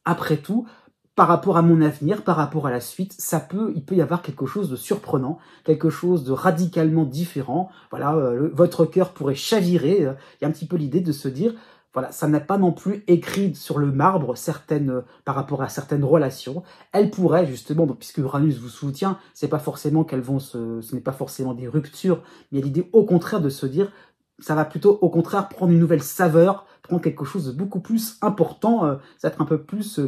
après tout, par rapport à mon avenir, par rapport à la suite, il peut y avoir quelque chose de surprenant, quelque chose de radicalement différent. Voilà, votre cœur pourrait chavirer. Il y a un petit peu l'idée de se dire, voilà, ça n'a pas non plus écrit sur le marbre par rapport à certaines relations. Elles pourraient justement, puisque Uranus vous soutient, ce n'est pas forcément des ruptures, mais il y a l'idée au contraire de se dire, ça va plutôt au contraire prendre une nouvelle saveur, prendre quelque chose de beaucoup plus important, ça va être un peu plus,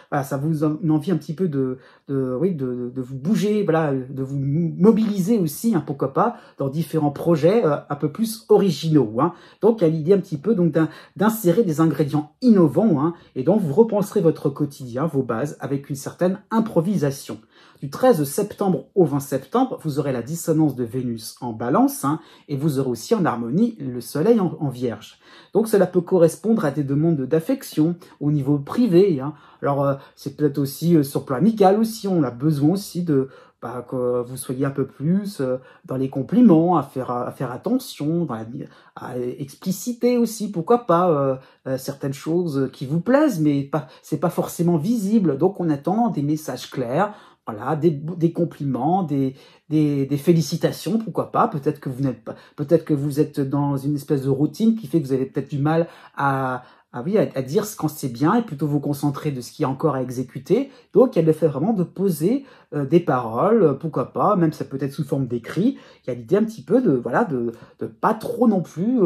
voilà, ça vous envie un petit peu de vous bouger, voilà, de vous mobiliser aussi, pourquoi pas, dans différents projets un peu plus originaux. Donc il y a l'idée un petit peu donc d'insérer des ingrédients innovants, et donc vous repenserez votre quotidien, vos bases, avec une certaine improvisation. Du 13 septembre au 20 septembre, vous aurez la dissonance de Vénus en balance, et vous aurez aussi en harmonie le soleil en vierge. Donc cela peut correspondre à des demandes d'affection au niveau privé. Alors c'est peut-être aussi sur le plan amical aussi, on a besoin aussi que vous soyez un peu plus dans les compliments, à faire attention, à expliciter aussi, pourquoi pas, certaines choses qui vous plaisent, mais c'est pas forcément visible. Donc on attend des messages clairs, voilà, des compliments, des félicitations, pourquoi pas. Peut-être que vous êtes dans une espèce de routine qui fait que vous avez peut-être du mal à dire quand c'est bien et plutôt vous concentrer de ce qui est encore à exécuter. Donc, il y a le fait vraiment de poser des paroles, pourquoi pas, même ça peut être sous forme d'écrit. Il y a l'idée un petit peu de pas trop non plus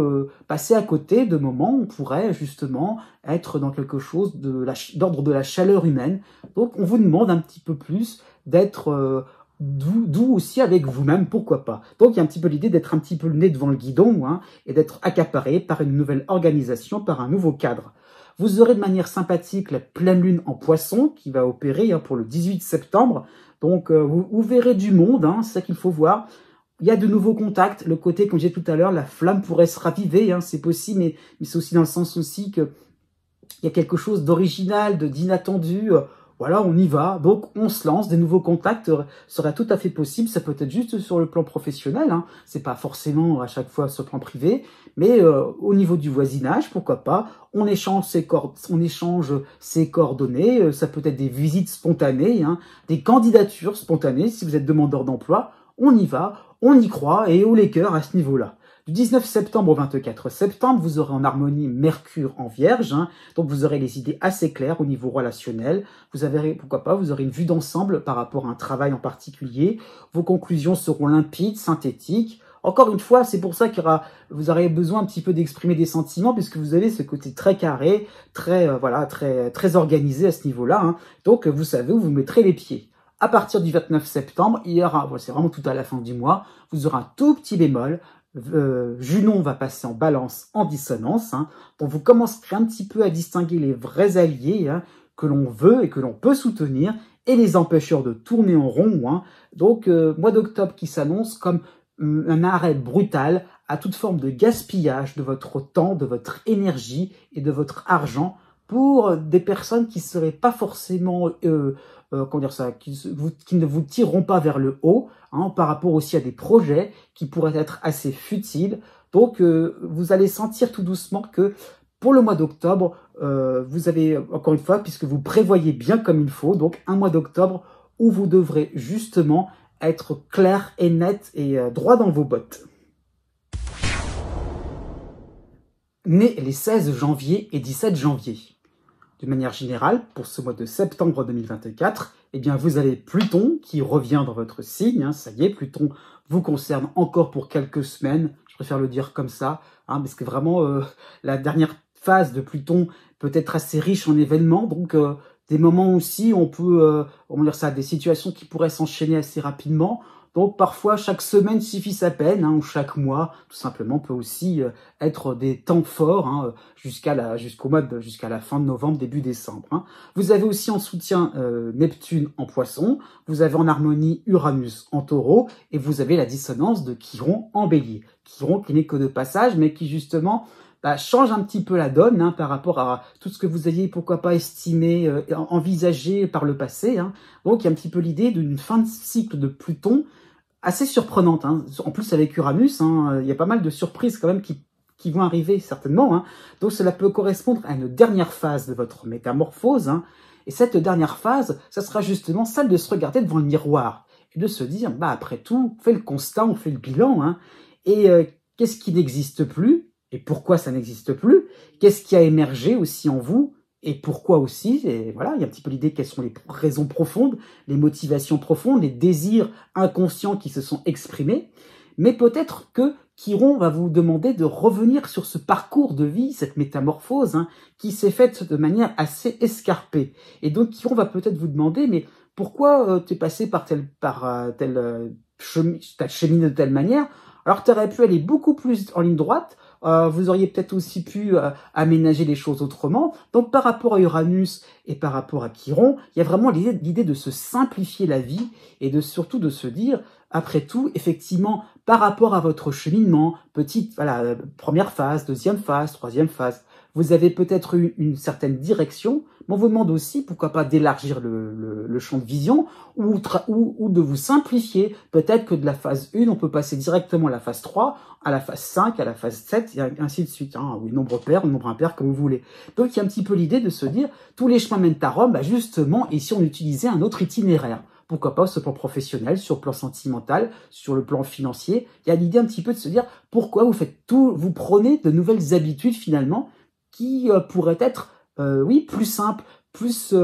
passer à côté de moments où on pourrait justement être dans quelque chose d'ordre de la chaleur humaine. Donc, on vous demande un petit peu plus d'être doux aussi avec vous-même, pourquoi pas. Donc il y a un petit peu l'idée d'être un petit peu le nez devant le guidon, et d'être accaparé par une nouvelle organisation, par un nouveau cadre. Vous aurez de manière sympathique la pleine lune en poisson qui va opérer pour le 18 septembre. Donc vous verrez du monde, c'est ça qu'il faut voir. Il y a de nouveaux contacts, le côté, comme j'ai dit tout à l'heure, la flamme pourrait se raviver, c'est possible, mais c'est aussi dans le sens aussi que il y a quelque chose d'original, d'inattendu. Voilà, on y va, donc on se lance, des nouveaux contacts seraient tout à fait possibles, ça peut être juste sur le plan professionnel, c'est pas forcément à chaque fois sur le plan privé, mais au niveau du voisinage, pourquoi pas, on échange ses coordonnées, ça peut être des visites spontanées, des candidatures spontanées, si vous êtes demandeur d'emploi, on y va, on y croit, et haut les cœurs à ce niveau-là. Du 19 septembre au 24 septembre, vous aurez en harmonie Mercure en Vierge, donc vous aurez les idées assez claires au niveau relationnel. Vous aurez une vue d'ensemble par rapport à un travail en particulier. Vos conclusions seront limpides, synthétiques. Encore une fois, c'est pour ça vous aurez besoin un petit peu d'exprimer des sentiments, puisque vous avez ce côté très carré, très organisé à ce niveau-là. Donc vous savez où vous mettrez les pieds. À partir du 29 septembre, c'est vraiment tout à la fin du mois, vous aurez un tout petit bémol. Junon va passer en balance, en dissonance, donc vous commencerez un petit peu à distinguer les vrais alliés que l'on veut et que l'on peut soutenir, et les empêcheurs de tourner en rond. Donc mois d'octobre qui s'annonce comme un arrêt brutal à toute forme de gaspillage de votre temps, de votre énergie et de votre argent pour des personnes qui seraient pas forcément qui ne vous tireront pas vers le haut, par rapport aussi à des projets qui pourraient être assez futiles. Donc vous allez sentir tout doucement que pour le mois d'octobre, vous avez, encore une fois, puisque vous prévoyez bien comme il faut, donc un mois d'octobre où vous devrez justement être clair et net et droit dans vos bottes. Né les 16 janvier et 17 janvier. De manière générale, pour ce mois de septembre 2024, vous avez Pluton qui revient dans votre signe. Ça y est, Pluton vous concerne encore pour quelques semaines. Je je préfère le dire comme ça, hein, parce que vraiment, la dernière phase de Pluton peut être assez riche en événements, donc des moments aussi où on peut, on va dire ça, des situations qui pourraient s'enchaîner assez rapidement. Donc parfois, chaque semaine suffit sa peine, hein, ou chaque mois, tout simplement, peut aussi être des temps forts, hein, jusqu'à la fin de novembre, début décembre. Hein. Vous avez aussi en soutien Neptune en Poisson, vous avez en harmonie Uranus en Taureau, et vous avez la dissonance de Chiron en Bélier. Chiron qui n'est que de passage, mais qui justement change un petit peu la donne, hein, par rapport à tout ce que vous aviez, pourquoi pas, estimé, envisagé par le passé. Hein. Donc il y a un petit peu l'idée d'une fin de cycle de Pluton, assez surprenante, hein. En plus avec Uranus, hein, il y a pas mal de surprises quand même qui vont arriver certainement. Hein. Donc cela peut correspondre à une dernière phase de votre métamorphose. Hein. Et cette dernière phase, ça sera justement celle de se regarder devant le miroir et de se dire, après tout, on fait le constat, on fait le bilan. Hein. Et qu'est-ce qui n'existe plus et pourquoi ça n'existe plus? Qu'est-ce qui a émergé aussi en vous? Et pourquoi aussi? Et voilà, il y a un petit peu l'idée quelles sont les raisons profondes, les motivations profondes, les désirs inconscients qui se sont exprimés. Mais peut-être que Chiron va vous demander de revenir sur ce parcours de vie, cette métamorphose, hein, qui s'est faite de manière assez escarpée. Et donc Chiron va peut-être vous demander, mais pourquoi tu es passé par t'as cheminé de telle manière, alors tu aurais pu aller beaucoup plus en ligne droite. Vous auriez peut-être aussi pu aménager les choses autrement. Donc par rapport à Uranus et par rapport à Chiron, il y a vraiment l'idée de se simplifier la vie et surtout de se dire, après tout, effectivement, par rapport à votre cheminement, première phase, deuxième phase, troisième phase, vous avez peut-être eu une certaine direction, mais on vous demande aussi, pourquoi pas, d'élargir le champ de vision ou de vous simplifier. Peut-être que de la phase 1, on peut passer directement à la phase 3, à la phase 5, à la phase 7, et ainsi de suite. Hein, oui, nombre pair, nombre impair, comme vous voulez. Donc, il y a un petit peu l'idée de se dire, tous les chemins mènent à Rome, justement, et si on utilisait un autre itinéraire? Pourquoi pas sur le plan professionnel, sur le plan sentimental, sur le plan financier. Il y a l'idée un petit peu de se dire, pourquoi vous faites tout, vous prenez de nouvelles habitudes, finalement, qui pourrait être, plus simple, plus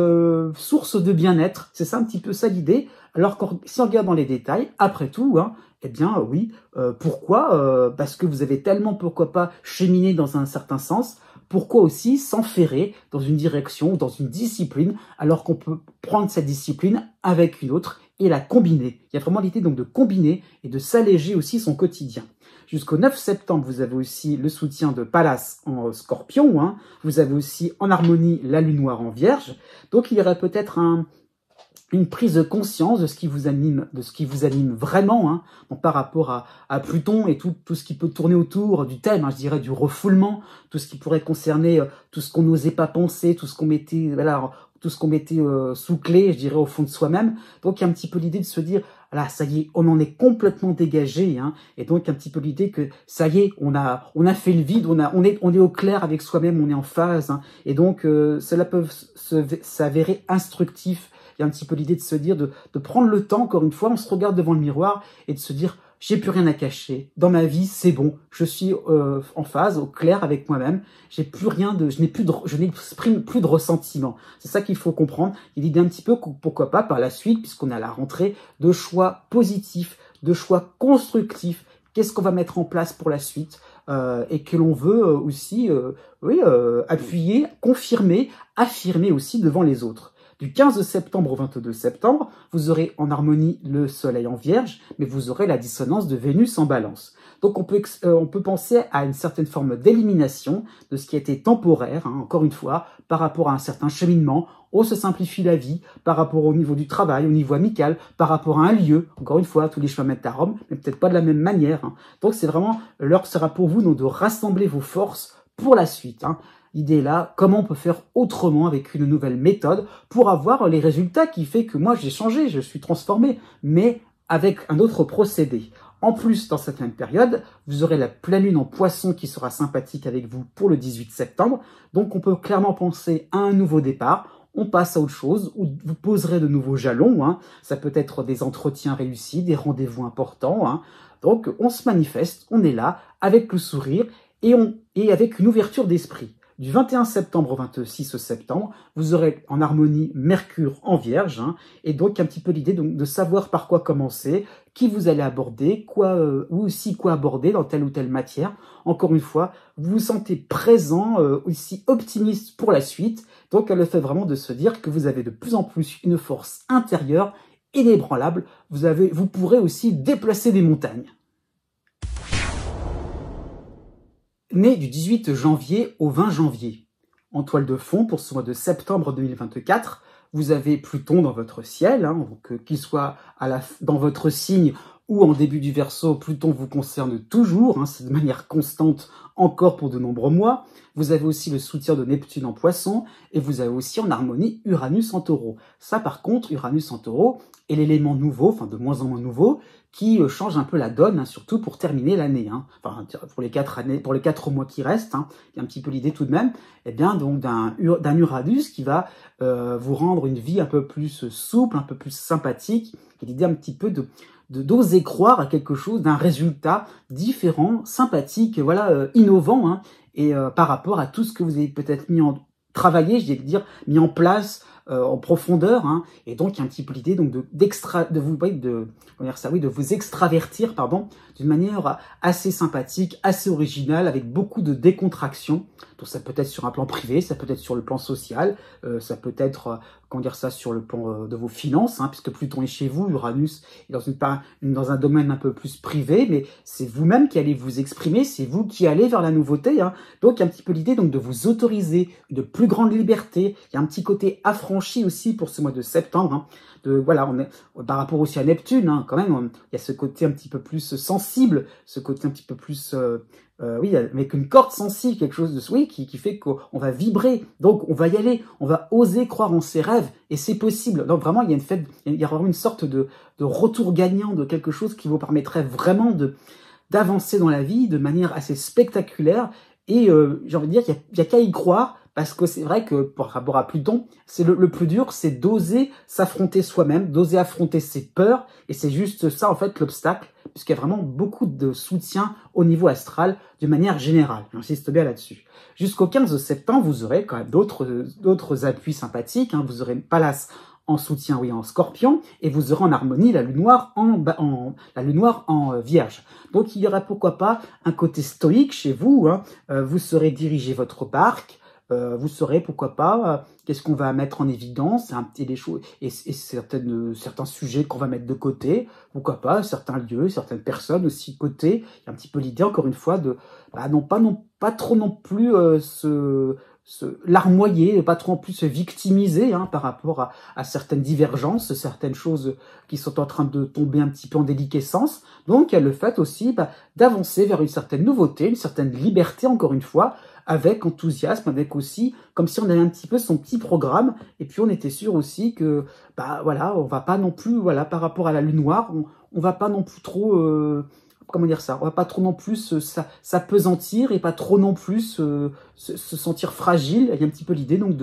source de bien-être. C'est ça un petit peu ça l'idée. Alors si on regarde dans les détails, après tout, hein, eh bien oui, pourquoi parce que vous avez tellement, pourquoi pas, cheminé dans un certain sens. Pourquoi aussi s'enferrer dans une direction, dans une discipline, alors qu'on peut prendre cette discipline avec une autre et la combiner. Il y a vraiment l'idée donc de combiner et de s'alléger aussi son quotidien. Jusqu'au 9 septembre, vous avez aussi le soutien de Pallas en Scorpion. Hein. Vous avez aussi en harmonie la Lune noire en Vierge. Donc il y aurait peut-être une prise de conscience de ce qui vous anime, vraiment, hein, donc par rapport à Pluton et tout ce qui peut tourner autour du thème, hein, je dirais du refoulement, tout ce qui pourrait concerner tout ce qu'on n'osait pas penser, tout ce qu'on mettait, sous clé, je dirais, au fond de soi-même. Donc il y a un petit peu l'idée de se dire, là, ça y est, on en est complètement dégagé, hein, et donc un petit peu l'idée que ça y est, on a fait le vide, on est au clair avec soi-même, on est en phase, hein, et donc cela peut s'avérer instructif. Il y a un petit peu l'idée de se dire, de prendre le temps, encore une fois, on se regarde devant le miroir et de se dire, j'ai plus rien à cacher. Dans ma vie, c'est bon. Je suis en phase, au clair avec moi-même. Je n'exprime plus de ressentiment. C'est ça qu'il faut comprendre. Il y a l'idée un petit peu, pourquoi pas, par la suite, puisqu'on est à la rentrée, de choix positifs, de choix constructifs. Qu'est-ce qu'on va mettre en place pour la suite et que l'on veut aussi appuyer, confirmer, affirmer aussi devant les autres. Du 15 septembre au 22 septembre, vous aurez en harmonie le Soleil en Vierge, mais vous aurez la dissonance de Vénus en Balance. Donc on peut penser à une certaine forme d'élimination de ce qui a été temporaire, hein, encore une fois, par rapport à un certain cheminement. On se simplifie la vie par rapport au niveau du travail, au niveau amical, par rapport à un lieu. Encore une fois, tous les chemins mènent à Rome, mais peut-être pas de la même manière. Hein. Donc c'est vraiment, l'heure sera pour vous donc, de rassembler vos forces pour la suite. Hein. L'idée est là, comment on peut faire autrement avec une nouvelle méthode pour avoir les résultats qui fait que moi j'ai changé, je suis transformé, mais avec un autre procédé. En plus, dans cette même période, vous aurez la pleine lune en Poisson qui sera sympathique avec vous pour le 18 septembre. Donc on peut clairement penser à un nouveau départ. On passe à autre chose, où vous poserez de nouveaux jalons. Hein. Ça peut être des entretiens réussis, des rendez-vous importants. Hein. Donc on se manifeste, on est là, avec le sourire et avec une ouverture d'esprit. Du 21 septembre au 26 septembre, vous aurez en harmonie Mercure en Vierge, hein, et donc un petit peu l'idée de savoir par quoi commencer, qui vous allez aborder, quoi ou aussi quoi aborder dans telle ou telle matière. Encore une fois, vous vous sentez présent, aussi optimiste pour la suite, donc le fait vraiment de se dire que vous avez de plus en plus une force intérieure inébranlable. Vous pourrez aussi déplacer des montagnes. Né du 18 janvier au 20 janvier. En toile de fond, pour ce mois de septembre 2024, vous avez Pluton dans votre ciel, hein, qu'il soit dans votre signe ou en début du Verseau, Pluton vous concerne toujours, hein, c'est de manière constante encore pour de nombreux mois. Vous avez aussi le soutien de Neptune en Poisson et vous avez aussi en harmonie Uranus en Taureau. Ça par contre, Uranus en Taureau est l'élément nouveau, enfin de moins en moins nouveau, qui change un peu la donne, hein, surtout pour terminer l'année. Hein. Enfin, pour les 4 mois qui restent, hein, il y a un petit peu l'idée tout de même, eh bien, donc d'un Uranus qui va vous rendre une vie un peu plus souple, un peu plus sympathique, et l'idée un petit peu d'oser croire à quelque chose, d'un résultat différent, sympathique, voilà, innovant, hein, et par rapport à tout ce que vous avez peut-être travaillé, je vais dire, mis en place en profondeur, hein, et donc il y a un petit peu l'idée donc de vous extravertir, pardon, d'une manière assez sympathique, assez originale, avec beaucoup de décontraction. Donc ça peut être sur un plan privé, ça peut être sur le plan social, ça peut être sur le plan de vos finances, hein, puisque Pluton est chez vous, Uranus est dans un domaine un peu plus privé, mais c'est vous-même qui allez vous exprimer, c'est vous qui allez vers la nouveauté, hein. Donc il y a un petit peu l'idée donc de vous autoriser une plus grande liberté. Il y a un petit côté affranchi aussi pour ce mois de septembre, hein. On est par rapport aussi à Neptune, hein, quand même, il y a ce côté un petit peu plus sensible, ce côté un petit peu plus avec une corde sensible, quelque chose qui fait qu'on va vibrer, donc on va y aller, on va oser croire en ses rêves, et c'est possible. Donc vraiment, il y a vraiment une sorte de retour gagnant, de quelque chose qui vous permettrait vraiment d'avancer dans la vie de manière assez spectaculaire, et j'ai envie de dire qu'il y a qu'à y croire, parce que c'est vrai que par rapport à Pluton, c'est le plus dur, c'est d'oser s'affronter soi-même, d'oser affronter ses peurs, et c'est juste ça en fait l'obstacle, puisqu'il y a vraiment beaucoup de soutien au niveau astral de manière générale. J'insiste bien là-dessus. Jusqu'au 15 septembre, vous aurez quand même d'autres appuis sympathiques, hein. Vous aurez Pallas en soutien, oui, en Scorpion, et vous aurez en harmonie la Lune noire en Vierge. Donc il y aura pourquoi pas un côté stoïque chez vous, hein. Vous saurez diriger votre barque. Vous saurez pourquoi pas qu'est-ce qu'on va mettre en évidence, des choses et certains sujets qu'on va mettre de côté, pourquoi pas certains lieux, certaines personnes aussi de côté. Il y a un petit peu l'idée encore une fois de pas trop non plus larmoyer, pas trop non plus se victimiser, hein, par rapport à certaines divergences, certaines choses qui sont en train de tomber un petit peu en déliquescence. Donc il y a le fait aussi d'avancer vers une certaine nouveauté, une certaine liberté encore une fois, avec enthousiasme, avec aussi, comme si on avait un petit peu son petit programme, et puis on était sûr aussi que, on va pas non plus, par rapport à la Lune noire, on va pas non plus trop, on va pas trop non plus s'apesantir, et pas trop non plus se sentir fragile. Il y a un petit peu l'idée donc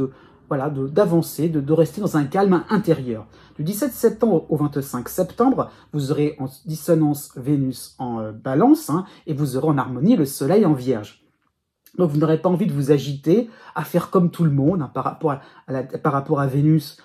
d'avancer, de rester dans un calme intérieur. Du 17 septembre au 25 septembre, vous aurez en dissonance Vénus en Balance, hein, et vous aurez en harmonie le Soleil en Vierge. Donc vous n'aurez pas envie de vous agiter, à faire comme tout le monde, hein, par rapport à Vénus.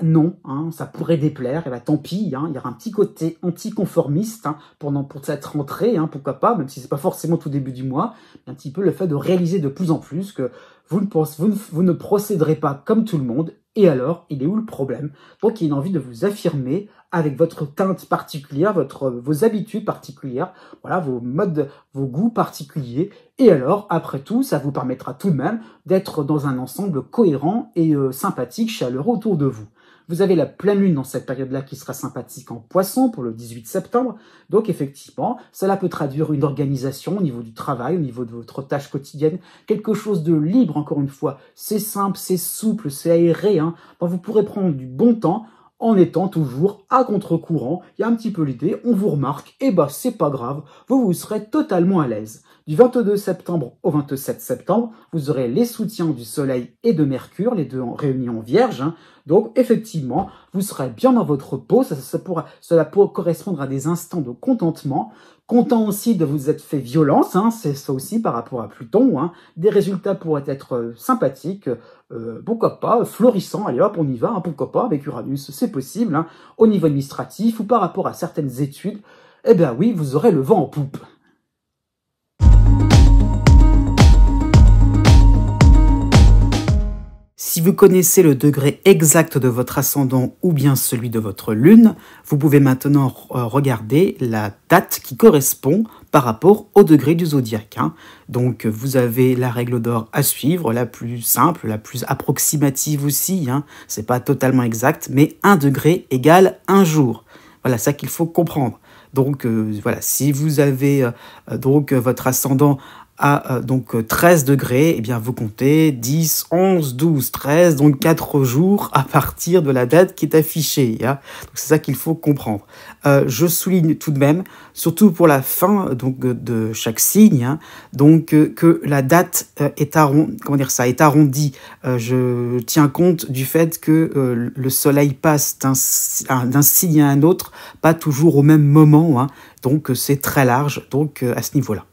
Non, hein, ça pourrait déplaire, et tant pis, hein, il y aura un petit côté anticonformiste, hein, pour cette rentrée, hein, pourquoi pas, même si c'est pas forcément tout début du mois, un petit peu le fait de réaliser de plus en plus que vous ne procéderez pas comme tout le monde, et alors, il est où le problème? Donc il y a une envie de vous affirmer avec votre teinte particulière, vos habitudes particulières, voilà, vos goûts particuliers, et alors, après tout, ça vous permettra tout de même d'être dans un ensemble cohérent et sympathique, chaleureux autour de vous. Vous avez la pleine lune dans cette période-là qui sera sympathique en Poisson pour le 18 septembre. Donc effectivement, cela peut traduire une organisation au niveau du travail, au niveau de votre tâche quotidienne, quelque chose de libre encore une fois. C'est simple, c'est souple, c'est aéré, hein. Vous pourrez prendre du bon temps en étant toujours à contre-courant. Il y a un petit peu l'idée, on vous remarque, et c'est pas grave, vous serez totalement à l'aise. Du 22 septembre au 27 septembre, vous aurez les soutiens du Soleil et de Mercure, les deux réunis en Vierge. Donc, effectivement, vous serez bien dans votre peau. Cela pourra correspondre à des instants de contentement. Content aussi de vous être fait violence, c'est ça aussi par rapport à Pluton. Des résultats pourraient être sympathiques, pourquoi pas, florissants. Allez hop, on y va, pourquoi pas, avec Uranus, c'est possible. Au niveau administratif ou par rapport à certaines études, eh bien oui, vous aurez le vent en poupe. Si vous connaissez le degré exact de votre ascendant ou bien celui de votre lune, vous pouvez maintenant regarder la date qui correspond par rapport au degré du zodiaque. Donc vous avez la règle d'or à suivre, la plus simple, la plus approximative aussi. C'est pas totalement exact, mais 1 degré égale 1 jour. Voilà, ça qu'il faut comprendre. Donc voilà, si vous avez votre ascendant à donc 13 degrés, eh bien vous comptez 10, 11, 12, 13, donc 4 jours à partir de la date qui est affichée. Donc c'est ça qu'il faut comprendre. Je souligne tout de même, surtout pour la fin donc de chaque signe, que la date est arrondie. Je tiens compte du fait que le soleil passe d'un signe à un autre, pas toujours au même moment. Donc c'est très large donc à ce niveau-là.